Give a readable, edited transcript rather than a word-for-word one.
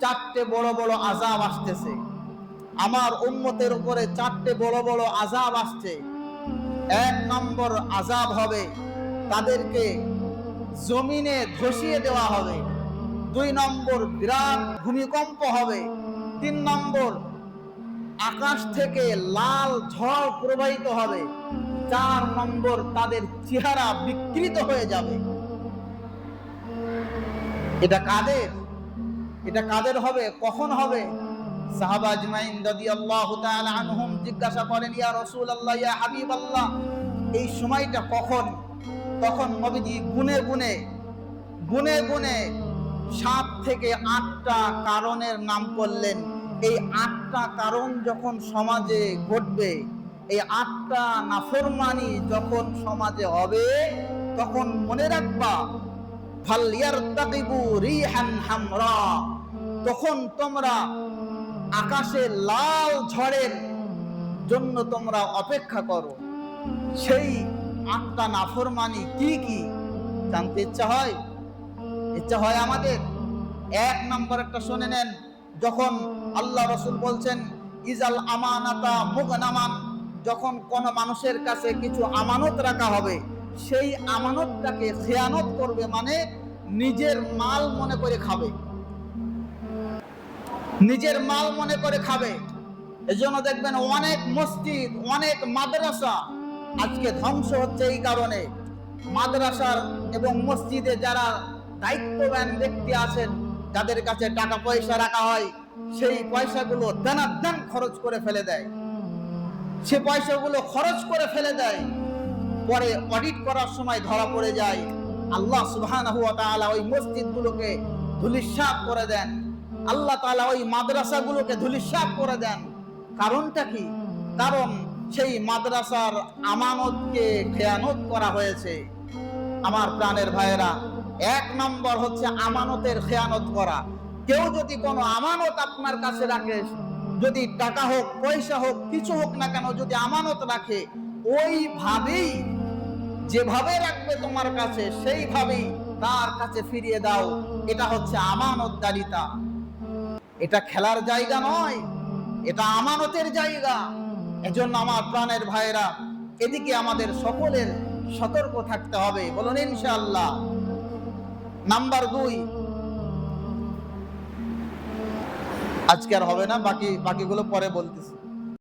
চারটে বড় বড় আযাব আসতেছে, আমার উম্মতের উপরে চারটে বড় বড় আযাব আসছে। এক নম্বর আযাব হবে তাদেরকে জমিনে ধসিয়ে দেওয়া হবে। দুই নম্বর বিরাট ভূমিকম্প হবে। তিন নম্বর আকাশ থেকে লাল ঝড় প্রবাহিত হবে। চার নম্বর তাদের চেহারা বিকৃত হয়ে যাবে। এটা কাদের? এটা কাদের হবে? কখন হবে? সাহাবা আজমাইন রাদিয়াল্লাহু তাআলা আনহুম জিজ্ঞাসা করেন, ইয়া রাসূলুল্লাহ, ইয়া হাবিবাল্লাহ, এই সময়টা কখন? তখন নবীজি গুনে গুনে 7 থেকে 8টা কারণের নাম করলেন। এই 8টা কারণ যখন সমাজে ঘটবে, এই 8টা নাফরমানি যখন সমাজে হবে, তখন মনে রাখবা, ফালইয়ারতাকিবু রিহান হামরা, তখন তোমরা আকাশে লাল ঝড়ের জন্য তোমরা অপেক্ষা করো। সেই 8টা নাফরমানি কি কি জানতে ইচ্ছা হয়? ইচ্ছা হয় আমাদের? এক নম্বর একটা শুনে নেন, যখন আল্লাহ রাসূল বলছেন ইজাল আমানাতা মুগনামান, যখন কোন মানুষের কাছে কিছু আমানত রাখা হবে, সেই আমানতটাকে খেয়ানত করবে, মানে নিজের মাল মনে করে খাবে, নিজের মাল মনে করে খাবে। এজন্য দেখবেন অনেক মসজিদ, অনেক মাদ্রাসা আজকে ধ্বংস হচ্ছে এই কারণে। মাদ্রাসার এবং মসজিদে যারা দায়িত্ববান ব্যক্তি আছেন, যাদের কাছে টাকা পয়সা রাখা হয়, সেই পয়সাগুলো দানাদান খরচ করে ফেলে দেয়। সে পয়সাগুলো খরচ করে ফেলে দেয়, পরে অডিট করার সময় ধরা পড়ে যায়। আল্লাহ সুবহানাহু ওয়া তাআলা ওই মসজিদগুলোকে ধূলিসাৎ করে দেন, আল্লাহ তাআলা ওই মাদ্রাসাগুলোকে ধূলিসাৎ করে দেন। কারণটা কি? কারণ সেই মাদ্রাসার আমানতকে খেয়ানত করা হয়েছে। আমার প্রাণের ভাইয়েরা, এক নম্বর হচ্ছে আমানতের খেয়ানত করা। কেউ যদি কোনো আমানত আপনার কাছে রাখে, যদি টাকা হোক, পয়সা হোক, কিছু হোক না কেন, যদি আমানত রাখে, ওইভাবেই যেভাবে রাখবে তোমার কাছে, সেইভাবেই তার কাছে ফিরিয়ে দাও। এটা হচ্ছে আমানতদারিতা। এটা খেলার জায়গা নয়, এটা আমানতের জায়গা। এজন্য আমার প্রাণের ভাইয়েরা, এদিকে আমাদের সকলের সতর্ক থাকতে হবে। বলুন ইনশাআল্লাহ। নাম্বার 2, আজকে আর হবে না, বাকিগুলো পরে বলতেছি।